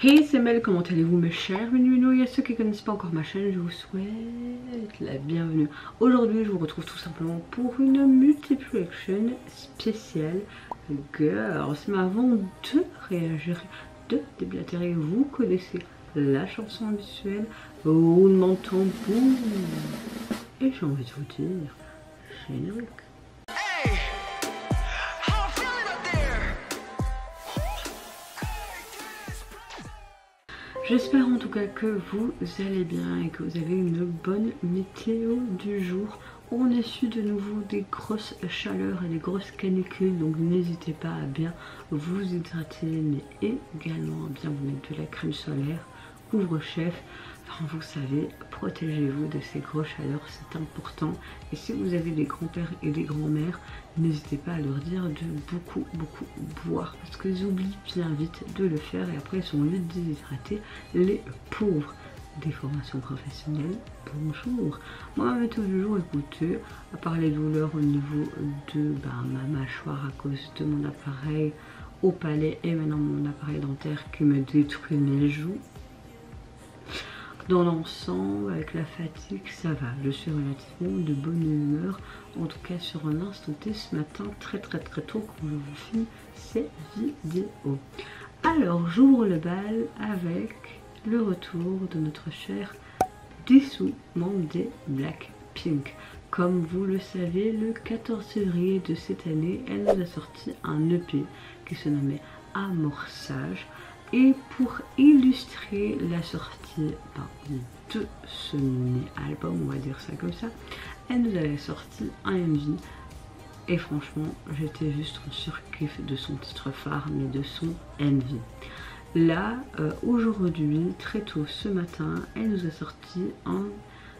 Hey c'est Mel, comment allez-vous mes chers Menuino? Il y a ceux qui ne connaissent pas encore ma chaîne, je vous souhaite la bienvenue. Aujourd'hui je vous retrouve tout simplement pour une multiplication spéciale Girls. Mais avant de réagir, de déblatérer, vous connaissez la chanson habituelle, roulement de tambour. Et j'ai envie de vous dire, générique. J'espère en tout cas que vous allez bien et que vous avez une bonne météo du jour. On a su de nouveau des grosses chaleurs et des grosses canicules, donc n'hésitez pas à bien vous hydrater, mais également à bien vous mettre de la crème solaire, couvre-chef. Enfin, vous savez, protégez-vous de ces grosses chaleurs, c'est important. Et si vous avez des grands-pères et des grands-mères, n'hésitez pas à leur dire de beaucoup boire, parce qu'ils oublient bien vite de le faire et après ils sont vite déshydratés, les pauvres. Des formations professionnelles, bonjour. Moi, ma méthode du jour, écoutez, à part les douleurs au niveau de ma mâchoire à cause de mon appareil au palais et maintenant mon appareil dentaire qui me détruit mes joues, dans l'ensemble, avec la fatigue, ça va. Je suis relativement de bonne humeur. En tout cas, sur un instant T ce matin, très tôt, quand je vous filme ces vidéos. Alors, j'ouvre le bal avec le retour de notre cher Jisoo, membre des Blackpink. Comme vous le savez, le 14 février de cette année, elle nous a sorti un EP qui se nommait Amorçage. Et pour illustrer la sortie de ce mini-album, on va dire ça comme ça, elle nous avait sorti un MV. Et franchement, j'étais juste en surkiff de son titre phare, mais de son MV. Là, aujourd'hui, très tôt ce matin, elle nous a sorti un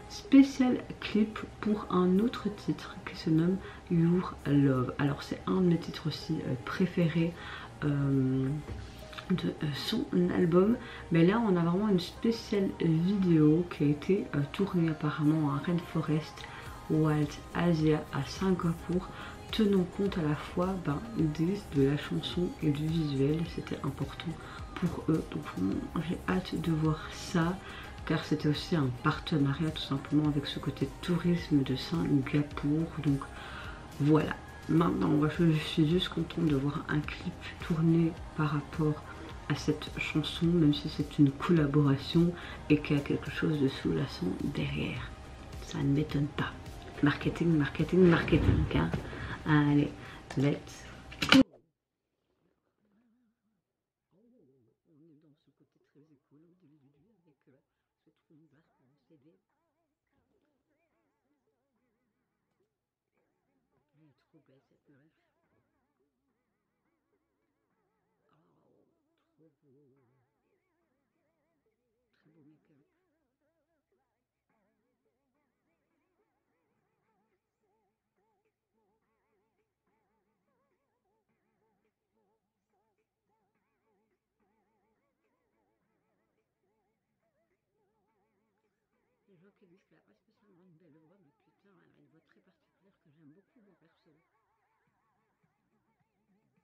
spécial clip pour un autre titre qui se nomme Your Love. Alors c'est un de mes titres aussi préférés de son album, mais là on a vraiment une spéciale vidéo qui a été tournée apparemment à Rainforest Wild Asia à Singapour, tenant compte à la fois de la chanson et du visuel. C'était important pour eux, donc j'ai hâte de voir ça, car c'était aussi un partenariat tout simplement avec ce côté tourisme de Singapour. Donc voilà, maintenant je suis juste contente de voir un clip tourné par rapport à cette chanson, même si c'est une collaboration et qu'il y a quelque chose de sous-jacent derrière. Ça ne m'étonne pas. Marketing, hein. Allez, let's go. On est dans ce côté très écolo d'individu avec ce trou vert pour un CD. Elle est trop belle cette meuf. Oh, trop beau. Très beau make-up. Je vois qu'elle dit qu'elle n'a pas spécialement une belle voix, mais putain, elle a une voix très particulière que j'aime beaucoup moi perso. C'est très beau.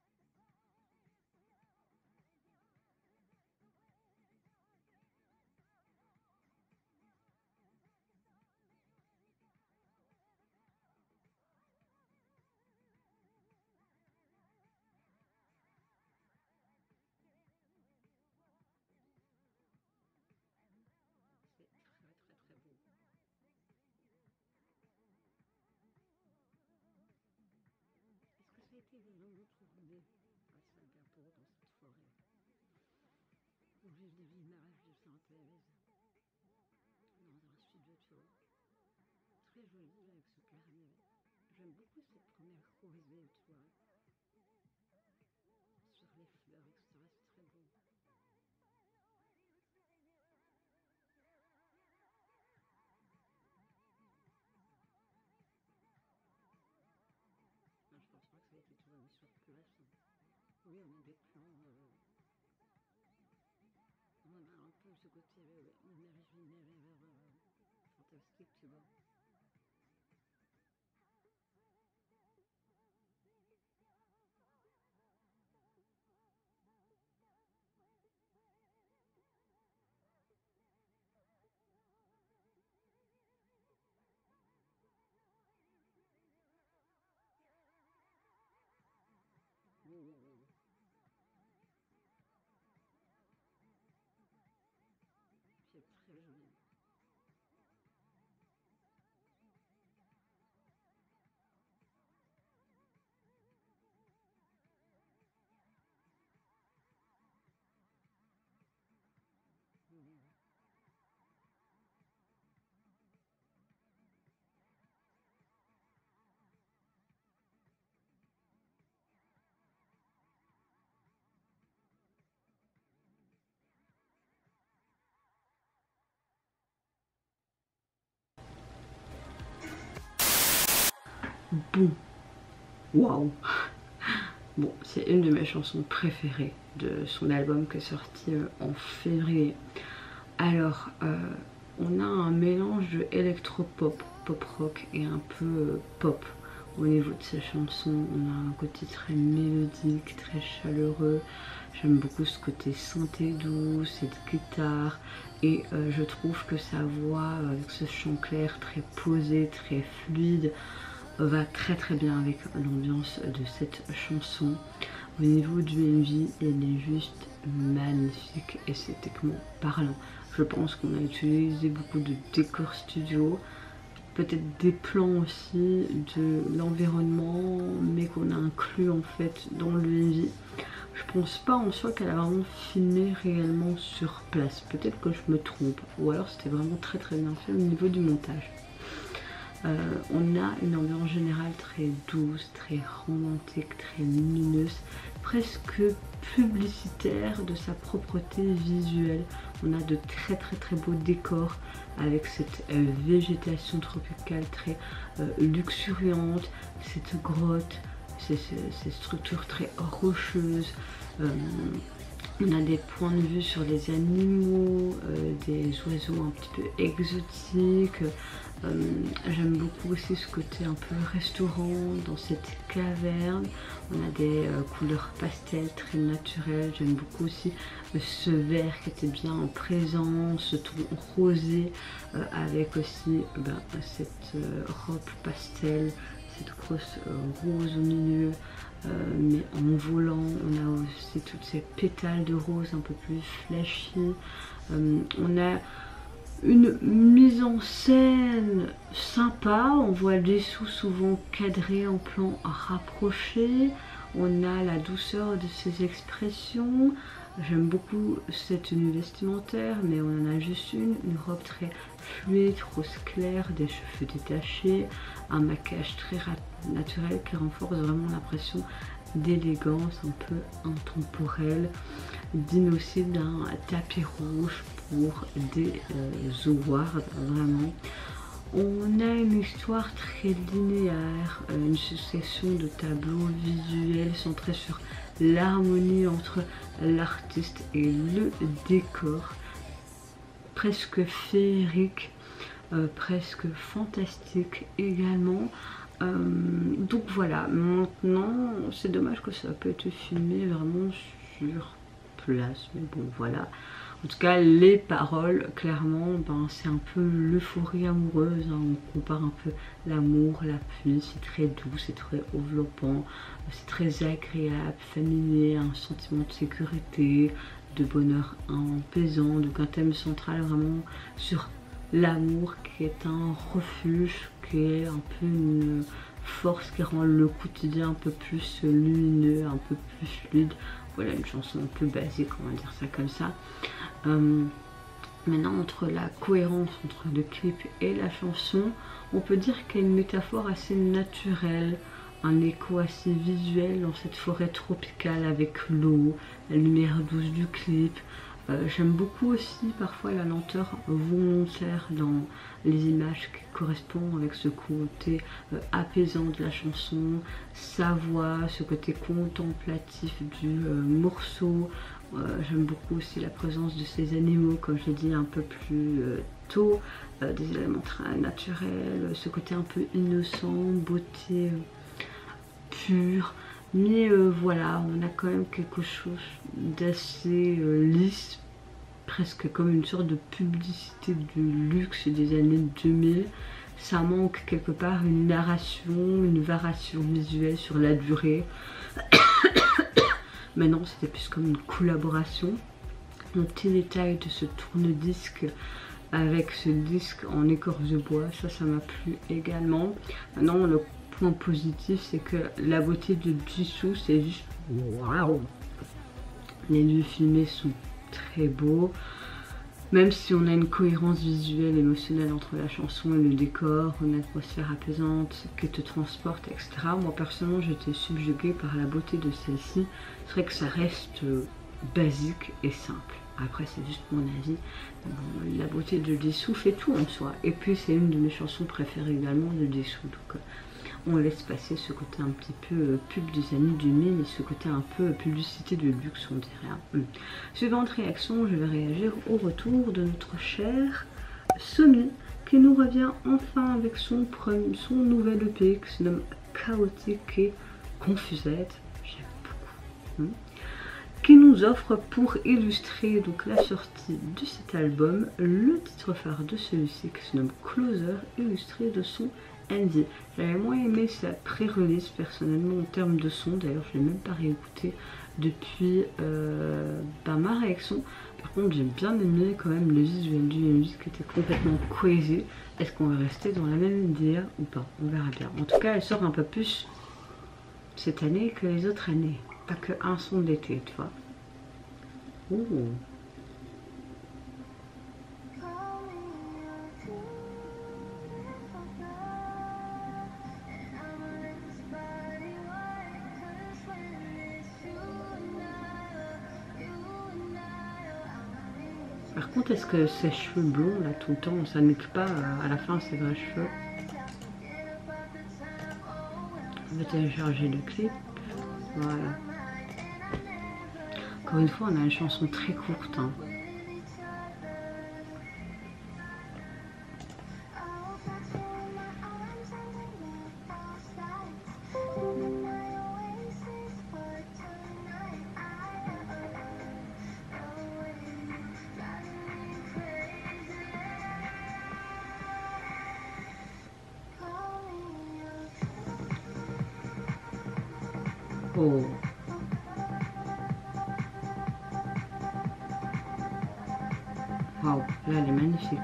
Est-ce que ça a été évident de tourner à Singapour dans cette forêt, au lieu des villages de synthèse, dans un studio tour? Très joli avec ce carnet. J'aime beaucoup cette première rosée, tu vois, sur les fleurs, etc. C'est très beau. Non, je pense pas que ça a été tourné sur place. Oui, on a des plans. On a un peu ce côté imaginaire, fantastique, tu vois. bon, waouh. Bon, c'est une de mes chansons préférées de son album qui est sorti en février. Alors, on a un mélange de électropop, pop rock et un peu pop au niveau de sa chanson. On a un côté très mélodique, très chaleureux. J'aime beaucoup ce côté synthé doux, cette guitare. Et je trouve que sa voix, avec ce chant clair très posé, très fluide, va très très bien avec l'ambiance de cette chanson. Au niveau du MV, elle est juste magnifique, esthétiquement parlant. Je pense qu'on a utilisé beaucoup de décors studio, peut-être des plans aussi de l'environnement, mais qu'on a inclus en fait dans le MV. Je pense pas en soi qu'elle a vraiment filmé réellement sur place. Peut-être que je me trompe, ou alors c'était vraiment très très bien fait au niveau du montage. On a une ambiance générale très douce, très romantique, très lumineuse, presque publicitaire de sa propreté visuelle. On a de très beaux décors avec cette végétation tropicale très luxuriante, cette grotte, ces structures très rocheuses. On a des points de vue sur les animaux, des oiseaux un petit peu exotiques. J'aime beaucoup aussi ce côté un peu restaurant dans cette caverne. On a des couleurs pastel très naturelles. J'aime beaucoup aussi ce vert qui était bien présent, ce ton rosé avec aussi cette robe pastel, cette grosse rose au milieu. Mais en volant, on a aussi toutes ces pétales de rose un peu plus flashy. On a une mise en scène sympa, on voit les sous souvent cadrés en plan rapproché. On a la douceur de ses expressions. J'aime beaucoup cette tenue vestimentaire, mais on en a juste une robe très fluide, rose clair, des cheveux détachés, un maquillage très naturel qui renforce vraiment l'impression d'élégance un peu intemporelle, digne aussi d'un tapis rouge pour des awards, vraiment. On a une histoire très linéaire, une succession de tableaux visuels centrés sur l'harmonie entre l'artiste et le décor, presque féerique, presque fantastique également. Donc voilà, maintenant c'est dommage que ça n'a pas été filmé vraiment sur place, mais bon voilà. En tout cas, les paroles, clairement, c'est un peu l'euphorie amoureuse. Hein. On compare un peu l'amour, la pluie, c'est très doux, c'est très enveloppant, c'est très agréable, familier, un sentiment de sécurité, de bonheur apaisant. Donc un thème central vraiment sur l'amour qui est un refuge, qui est un peu une force qui rend le quotidien un peu plus lumineux, un peu plus fluide. Voilà, une chanson un peu basique, on va dire ça comme ça. Maintenant, entre la cohérence entre le clip et la chanson, on peut dire qu'il y a une métaphore assez naturelle, un écho assez visuel dans cette forêt tropicale avec l'eau, la lumière douce du clip. J'aime beaucoup aussi parfois la lenteur volontaire dans les images qui correspondent avec ce côté apaisant de la chanson, sa voix, ce côté contemplatif du morceau. J'aime beaucoup aussi la présence de ces animaux, comme j'ai dit un peu plus tôt, des éléments très naturels, ce côté un peu innocent, beauté pure. Mais voilà, on a quand même quelque chose d'assez lisse, presque comme une sorte de publicité de luxe des années 2000. Ça manque quelque part une narration, une variation visuelle sur la durée. Maintenant, c'était plus comme une collaboration. Un petit détail de ce tourne-disque avec ce disque en écorce de bois, ça m'a plu également. Maintenant, le point positif, c'est que la beauté de Jisoo, c'est juste waouh. Les lieux filmés sont très beaux. Même si on a une cohérence visuelle, émotionnelle entre la chanson et le décor, une atmosphère apaisante qui te transporte, etc. Moi personnellement, j'étais subjuguée par la beauté de celle-ci. C'est vrai que ça reste basique et simple. Après c'est juste mon avis. Bon, la beauté de Dessous fait tout en soi. Et puis c'est une de mes chansons préférées également de Dessous. Donc on laisse passer ce côté un petit peu pub des années 2000 et ce côté un peu publicité de luxe, on dirait. Suivante réaction, je vais réagir au retour de notre cher Somi qui nous revient enfin avec son nouvel EP qui se nomme Chaotique et Confusette. J'aime beaucoup. Qui nous offre pour illustrer donc la sortie de cet album le titre phare de celui-ci qui se nomme Closer, illustré de son Andy. J'avais moins aimé sa pré-release personnellement en termes de son, d'ailleurs je l'ai même pas réécouté depuis ma réaction. Par contre j'ai bien aimé quand même le visuel du musique qui était complètement crazy. Est-ce qu'on va rester dans la même idée ou pas? On verra bien. En tout cas elle sort un peu plus cette année que les autres années, pas que un son d'été, tu vois. Ouh. Par contre, est-ce que ses cheveux blonds, là, tout le temps, ça nique pas à la fin ses vrais cheveux? On va télécharger le clip. Voilà. Encore une fois, on a une chanson très courte. Hein. Oh. Waouh, là elle est magnifique.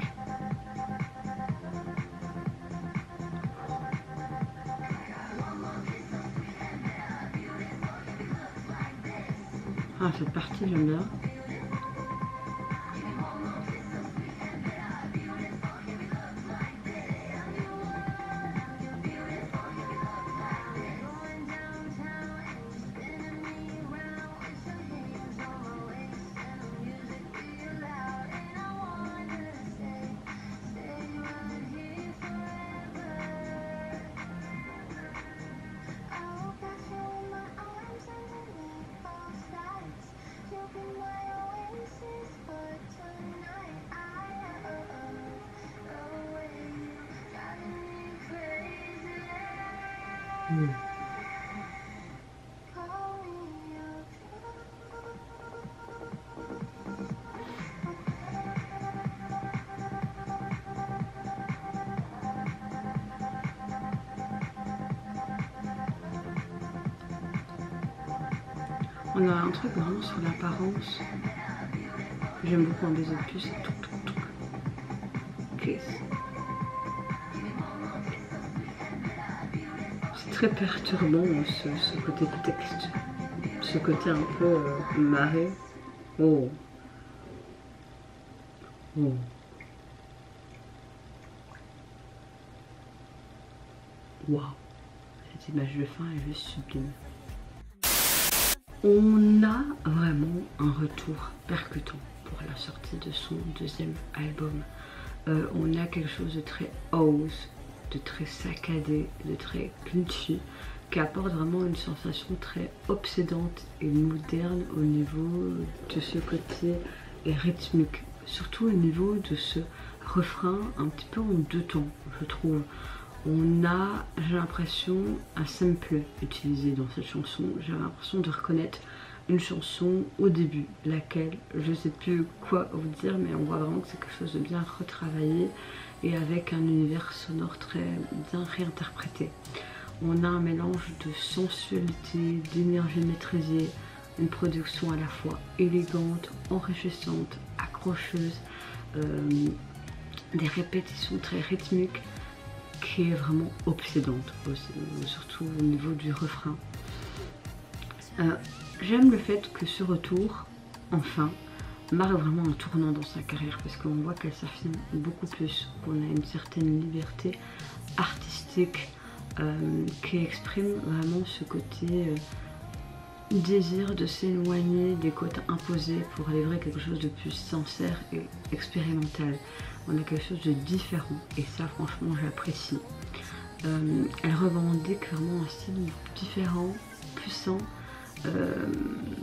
Ah, cette partie j'aime bien. On a un truc vraiment sur l'apparence. J'aime beaucoup en des opus, c'est tout. Okay. C'est très perturbant ce côté texte, ce côté un peu marré. Oh. Oh. Waouh. Cette image de fin est juste sublime. On a vraiment un retour percutant pour la sortie de son deuxième album. On a quelque chose de très house, de très saccadé, de très punchy, qui apporte vraiment une sensation très obsédante et moderne au niveau de ce côté rythmique. Surtout au niveau de ce refrain un petit peu en deux temps, je trouve. On a, j'ai l'impression, un sample utilisé dans cette chanson. J'ai l'impression de reconnaître une chanson au début, laquelle, je ne sais plus quoi vous dire, mais on voit vraiment que c'est quelque chose de bien retravaillé et avec un univers sonore très bien réinterprété. On a un mélange de sensualité, d'énergie maîtrisée, une production à la fois élégante, enrichissante, accrocheuse, des répétitions très rythmiques, qui est vraiment obsédante, surtout au niveau du refrain. J'aime le fait que ce retour, enfin, marque vraiment un tournant dans sa carrière, parce qu'on voit qu'elle s'affine beaucoup plus, qu'on a une certaine liberté artistique qui exprime vraiment ce côté désir de s'éloigner des quotas imposés pour livrer quelque chose de plus sincère et expérimental. On a quelque chose de différent et ça franchement j'apprécie. Elle revendique vraiment un style différent, puissant.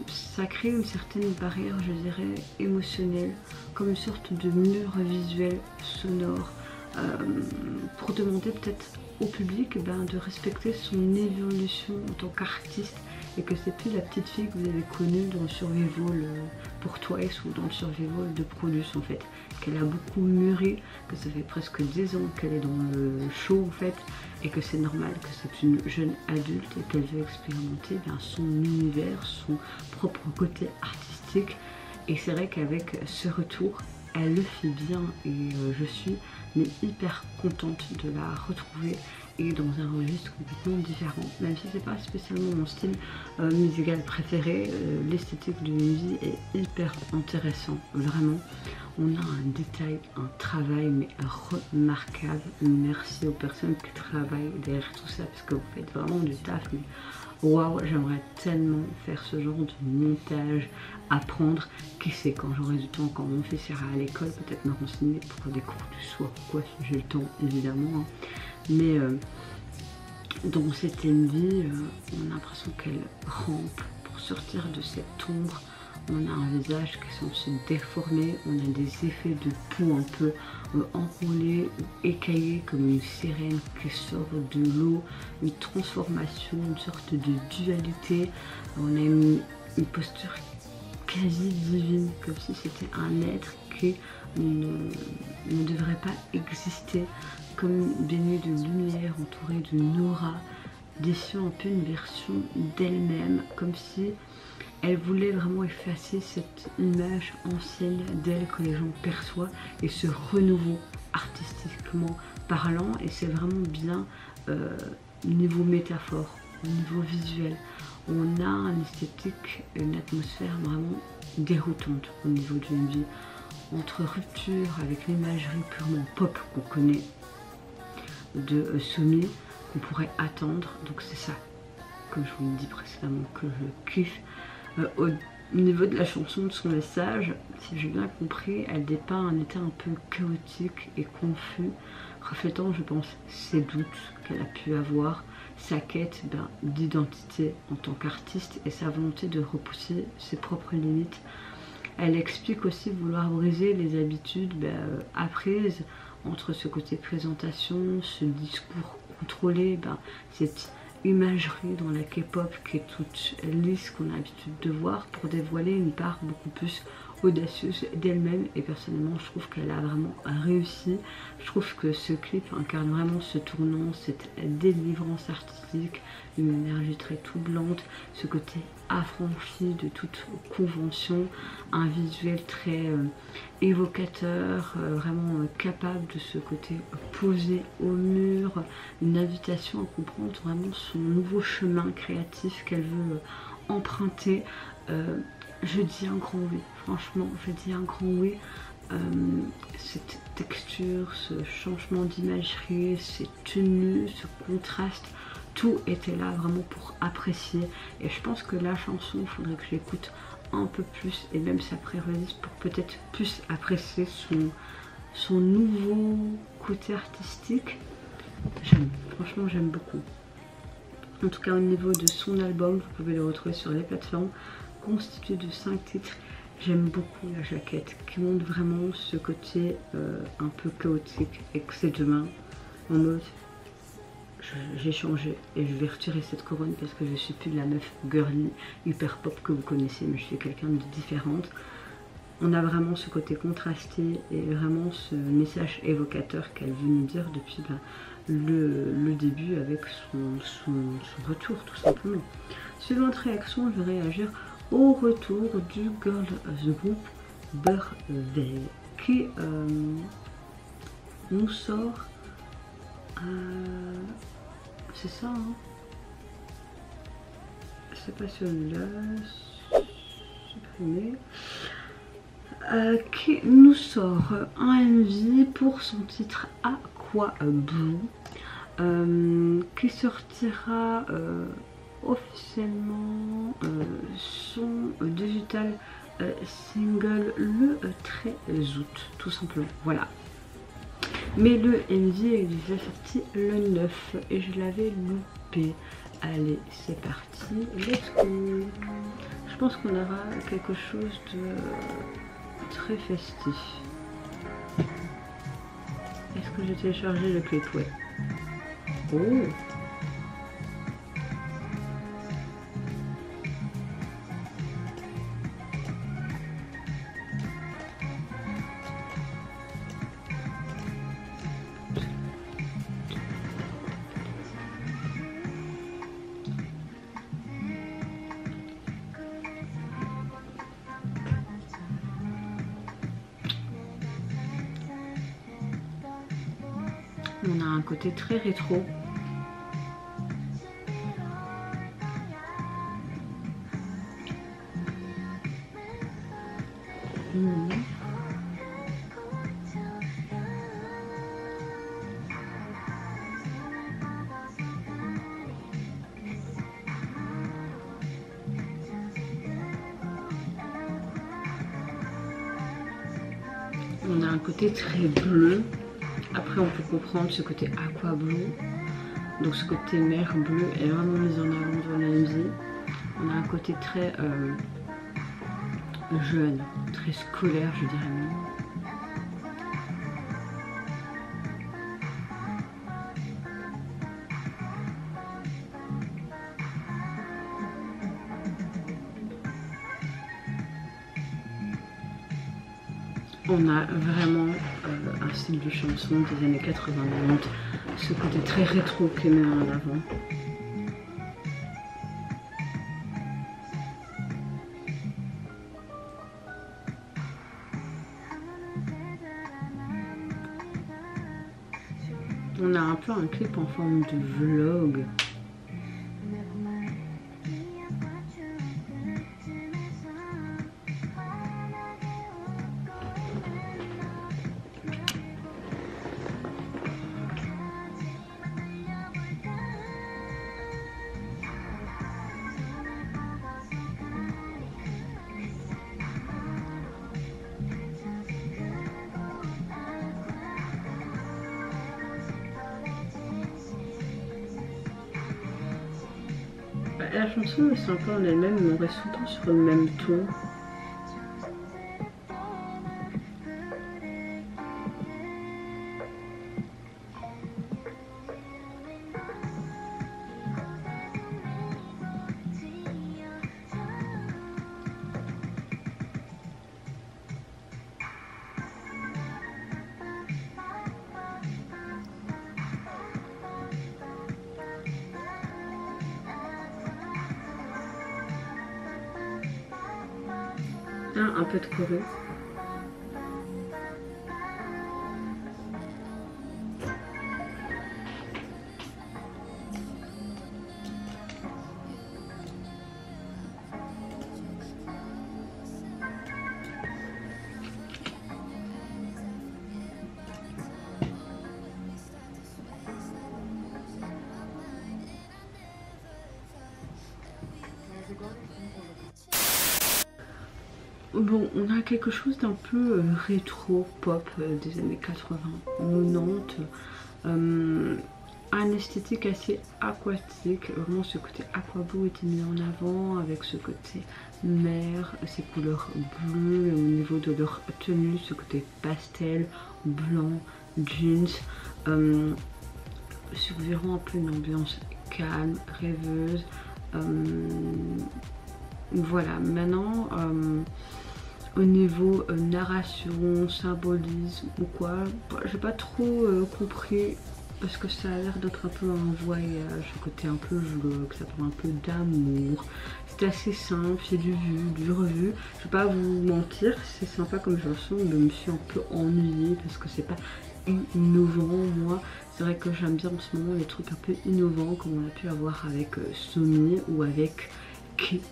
Ça crée une certaine barrière, je dirais, émotionnelle, comme une sorte de mur visuel sonore, pour demander peut-être au public de respecter son évolution en tant qu'artiste et que c'est plus la petite fille que vous avez connue dans le Survival pour Twice ou dans le Survival de Produce en fait, qu'elle a beaucoup mûri, que ça fait presque 10 ans qu'elle est dans le show en fait, et que c'est normal que c'est une jeune adulte et qu'elle veut expérimenter son univers, son propre côté artistique. Et c'est vrai qu'avec ce retour, elle le fait bien et je suis hyper contente de la retrouver et dans un registre complètement différent. Même si c'est pas spécialement mon style musical préféré, l'esthétique de Mimi est hyper intéressant, vraiment. On a un détail, un travail mais remarquable. Merci aux personnes qui travaillent derrière tout ça parce que vous faites vraiment du taf. Mais waouh, j'aimerais tellement faire ce genre de montage, apprendre. Qui sait, quand j'aurai du temps, quand mon fils ira à l'école, peut-être me renseigner pour des cours du soir ou quoi, si j'ai le temps évidemment. Mais dans cette envie, on a l'impression qu'elle rampe pour sortir de cette ombre. On a un visage qui semble se déformer, on a des effets de peau un peu enroulés ou écaillés comme une sirène qui sort de l'eau, une transformation, une sorte de dualité. On a une posture quasi divine, comme si c'était un être qui ne devrait pas exister, comme baigné de lumière, entouré d'une aura, défiant un peu une version d'elle-même, comme si elle voulait vraiment effacer cette image ancienne d'elle que les gens perçoivent et ce renouveau artistiquement parlant. Et c'est vraiment bien niveau métaphore, au niveau visuel. On a une esthétique, une atmosphère vraiment déroutante au niveau du MV. Entre rupture avec l'imagerie purement pop qu'on connaît de Sony, qu'on pourrait attendre. Donc c'est ça, comme je vous l'ai dit précédemment, que je kiffe. Au niveau de la chanson, de son message, si j'ai bien compris, elle dépeint un état un peu chaotique et confus, reflétant, je pense, ses doutes qu'elle a pu avoir, sa quête d'identité en tant qu'artiste et sa volonté de repousser ses propres limites. Elle explique aussi vouloir briser les habitudes apprises entre ce côté présentation, ce discours contrôlé, cette imagerie dans la K-pop qui est toute lisse qu'on a l'habitude de voir, pour dévoiler une part beaucoup plus audacieuse d'elle-même. Et personnellement je trouve qu'elle a vraiment réussi. Je trouve que ce clip incarne vraiment ce tournant, cette délivrance artistique, une énergie très troublante, ce côté affranchi de toute convention, un visuel très évocateur, vraiment capable de ce côté posé au mur, une invitation à comprendre vraiment son nouveau chemin créatif qu'elle veut emprunter. Je dis un grand oui, franchement je dis un grand oui. Cette texture, ce changement d'imagerie, ces tenues, ce contraste, tout était là vraiment pour apprécier. Et je pense que la chanson, il faudrait que j'écoute un peu plus, et même sa pré-release, pour peut-être plus apprécier son nouveau côté artistique. Franchement j'aime beaucoup. En tout cas au niveau de son album, vous pouvez le retrouver sur les plateformes, constitué de 5 titres. J'aime beaucoup la jaquette qui montre vraiment ce côté un peu chaotique et que c'est demain en mode j'ai changé et je vais retirer cette couronne parce que je suis plus la meuf girly hyper pop que vous connaissez, mais je suis quelqu'un de différente. On a vraiment ce côté contrasté et vraiment ce message évocateur qu'elle veut nous dire depuis le début avec son retour tout simplement. Suivante réaction, je vais réagir au retour du girl group Birthday qui nous sort, c'est ça hein, c'est pas celui-là, supprimé, qui nous sort un MV pour son titre Aqua Blue, qui sortira officiellement son digital single le 13 août, tout simplement. Voilà. Mais le MV est déjà sorti le 9 et je l'avais loupé. Allez, c'est parti, let's go. Je pense qu'on aura quelque chose de très festif. Est-ce que j'ai téléchargé le clip? Ouais. Oh! On a un côté très rétro. On a un côté très bleu. Après on peut comprendre ce côté aqua bleu. Donc ce côté mer bleu est vraiment mis en avant dans la MV. On a un côté très jeune, très scolaire je dirais même. On a vraiment un style de chanson des années 80, ce côté très rétro qui met en avant. On a un peu un clip en forme de vlog. La chanson est sympa en elle-même, mais on reste tout le temps sur le même ton. Un peu de chorus. Bon, on a quelque chose d'un peu rétro pop des années 80, 90, un esthétique assez aquatique. Vraiment ce côté aquablue était mis en avant avec ce côté mer, ces couleurs bleues, et au niveau de leur tenue, ce côté pastel, blanc, jeans, suggérant un peu une ambiance calme, rêveuse. Voilà, maintenant au niveau narration, symbolisme ou quoi, j'ai pas trop compris parce que ça a l'air d'être un peu un voyage, un côté un peu vlog, ça parle un peu d'amour. C'est assez simple, c'est du vu, du revu. Je vais pas vous mentir, c'est sympa comme chanson, mais je me suis un peu ennuyée parce que c'est pas innovant. Moi, c'est vrai que j'aime bien en ce moment les trucs un peu innovants comme on a pu avoir avec Somi ou avec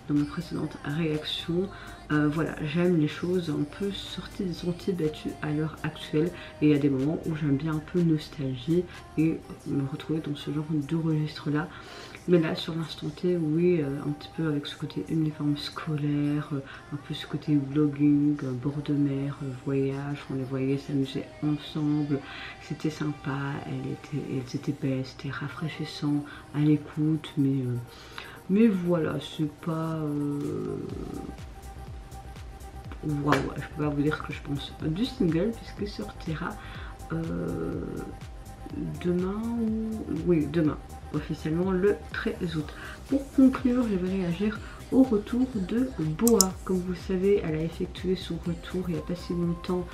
dans ma précédente réaction. Voilà, j'aime les choses un peu sorties des sentiers battus à l'heure actuelle, et il y a des moments où j'aime bien un peu nostalgie et me retrouver dans ce genre de registre là. Mais là, sur l'instant T, oui, un petit peu avec ce côté uniforme scolaire, un peu ce côté vlogging, bord de mer, voyage, on les voyait s'amuser ensemble, c'était sympa, elles étaient belles, c'était rafraîchissant à l'écoute, mais voilà, c'est pas... Waouh, je peux pas vous dire que je pense du single puisqu'il sortira demain, oui, demain, officiellement le 13 août. Pour conclure, je vais réagir au retour de Boa. Comme vous le savez, elle a effectué son retour il n'y a pas si longtemps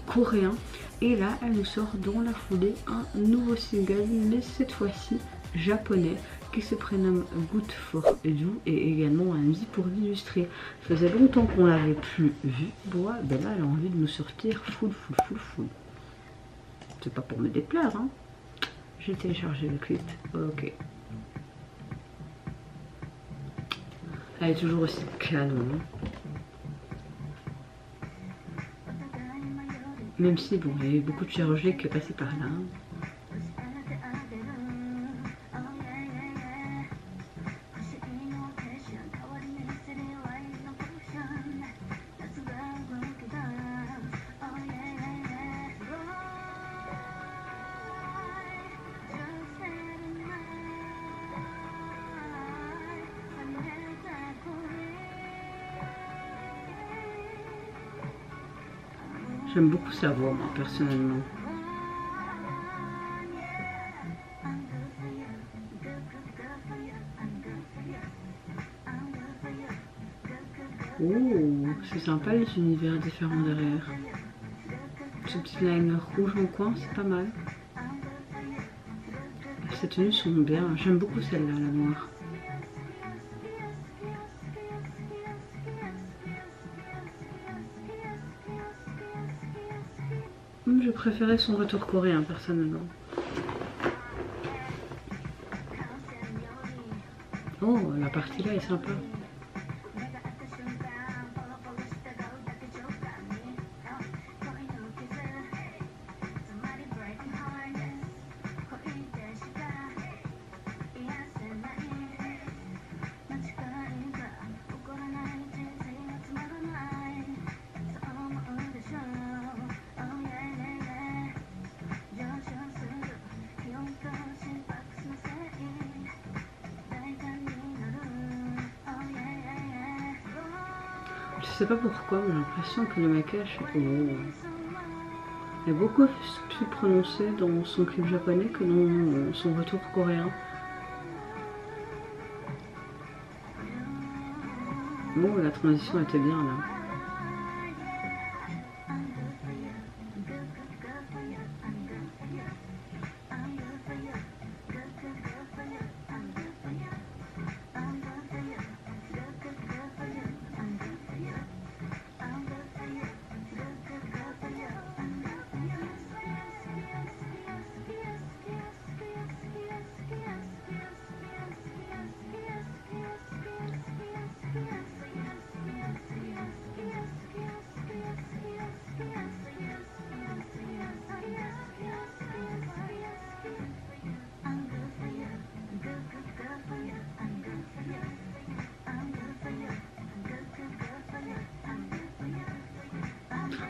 coréen. Et là, elle nous sort dans la foulée un nouveau single, mais cette fois-ci japonais, qui se prénomme Good for You et également un lit pour l'illustrer. Ça faisait longtemps qu'on l'avait plus vu. Boa, ben là, elle a envie de nous sortir full. C'est pas pour me déplaire, hein. J'ai téléchargé le clip, ok. Elle est toujours aussi canon. Même si, bon, il y a eu beaucoup de chirurgie qui est passée par là. J'aime beaucoup sa voix, moi, personnellement. Oh, c'est sympa les univers différents derrière. Ce petit liner rouge en coin, c'est pas mal. Ces tenues sont bien, j'aime beaucoup celle-là, la noire. Je préférais son retour coréen personnellement. Oh, la partie là est sympa. Je sais pas pourquoi, mais j'ai l'impression que le maquillage est beaucoup plus prononcé dans son clip japonais que dans son retour coréen. Bon, la transition était bien là.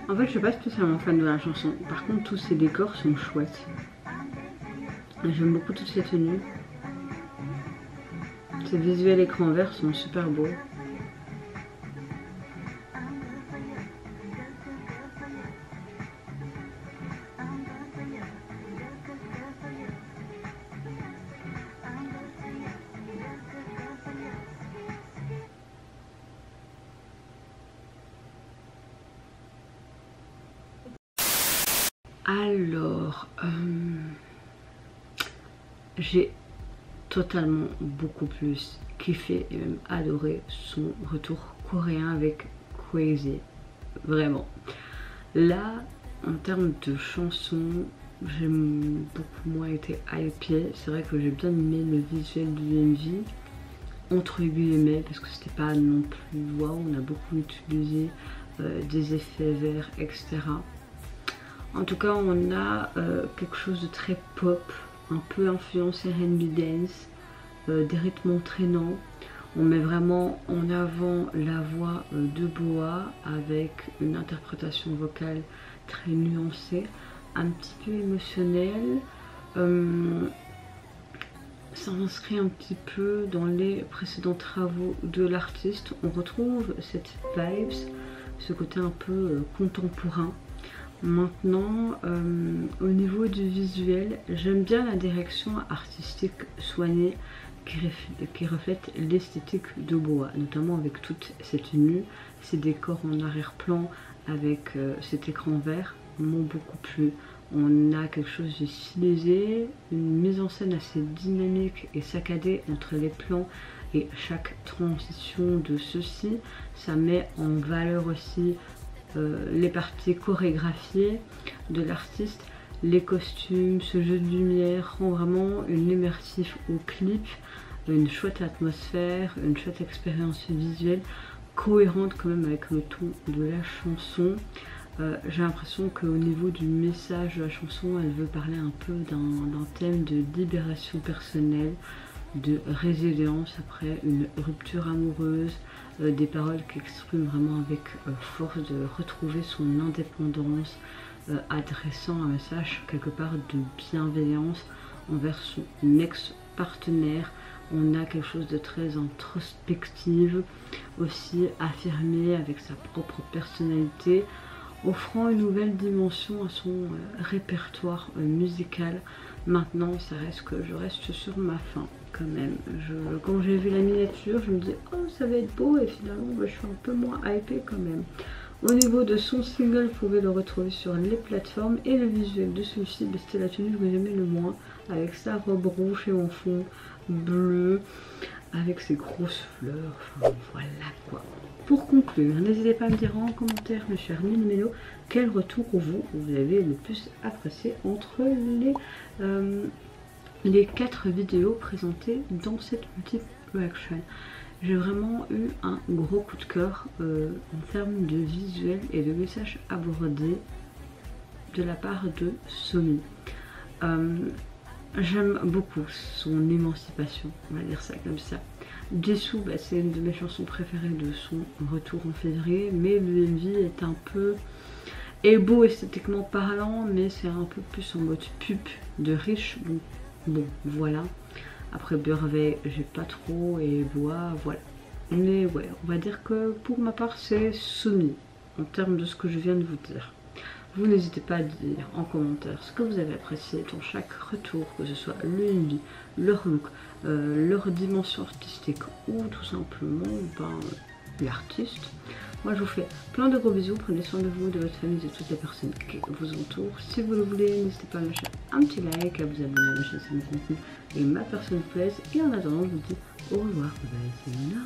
En fait, je suis pas spécialement fan de la chanson. Par contre, tous ces décors sont chouettes. J'aime beaucoup toutes ces tenues. Ces visuels écran vert sont super beaux. Alors, j'ai totalement beaucoup plus kiffé et même adoré son retour coréen avec Crazy. Vraiment. Là, en termes de chansons, j'ai beaucoup moins été hypée. C'est vrai que j'ai bien aimé le visuel du MV, entre guillemets, parce que c'était pas non plus waouh. On a beaucoup utilisé des effets verts, etc. En tout cas, on a quelque chose de très pop, un peu influencé R&B dance, des rythmes entraînants. On met vraiment en avant la voix de Boa avec une interprétation vocale très nuancée, un petit peu émotionnelle. Ça s'inscrit un petit peu dans les précédents travaux de l'artiste. On retrouve cette vibes, ce côté un peu contemporain. Maintenant, au niveau du visuel, j'aime bien la direction artistique soignée qui reflète l'esthétique de Boa, notamment avec toute cette tenue, ces décors en arrière-plan avec cet écran vert m'ont beaucoup plu. On a quelque chose de stylisé, une mise en scène assez dynamique et saccadée entre les plans et chaque transition de ceux-ci. Ça met en valeur aussi les parties chorégraphiées de l'artiste, les costumes, ce jeu de lumière rend vraiment une immersif au clip, une chouette atmosphère, une chouette expérience visuelle, cohérente quand même avec le ton de la chanson. J'ai l'impression qu'au niveau du message de la chanson, elle veut parler un peu d'un thème de libération personnelle, de résilience après une rupture amoureuse, des paroles qui expriment vraiment avec force de retrouver son indépendance, adressant un message quelque part de bienveillance envers son ex-partenaire. On a quelque chose de très introspective, aussi affirmé avec sa propre personnalité, offrant une nouvelle dimension à son répertoire musical. Maintenant, ça reste que je reste sur ma faim quand même. Quand j'ai vu la miniature, je me dis oh ça va être beau et finalement je suis un peu moins hypée quand même. Au niveau de son single, vous pouvez le retrouver sur les plateformes et le visuel de celui-ci, c'était la tenue que j'aimais le moins avec sa robe rouge et en fond bleu avec ses grosses fleurs, enfin voilà quoi. Pour conclure, n'hésitez pas à me dire en commentaire, mes chers Minimélo, quel retour vous avez le plus apprécié entre les 4 vidéos présentées dans cette multi-reaction. J'ai vraiment eu un gros coup de cœur en termes de visuel et de messages abordés de la part de Somi. J'aime beaucoup son émancipation, on va dire ça comme ça. Dessous, c'est une de mes chansons préférées de son retour en février, mais le MV est un peu beau esthétiquement parlant, mais c'est un peu plus en mode pub de riche. Bon voilà. Après Burvey, j'ai pas trop, et Boa, voilà. Mais ouais, on va dire que pour ma part, c'est Somi en termes de ce que je viens de vous dire. Vous n'hésitez pas à dire en commentaire ce que vous avez apprécié dans chaque retour, que ce soit le MV, leur look, leur dimension artistique ou tout simplement l'artiste. Moi je vous fais plein de gros bisous, prenez soin de vous, de votre famille, de toutes les personnes qui vous entourent. Si vous le voulez, n'hésitez pas à lâcher un petit like, à vous abonner à la chaîne si le contenu et ma personne vous plaise. Et en attendant, je vous dis au revoir, bye bye, c'est Nina.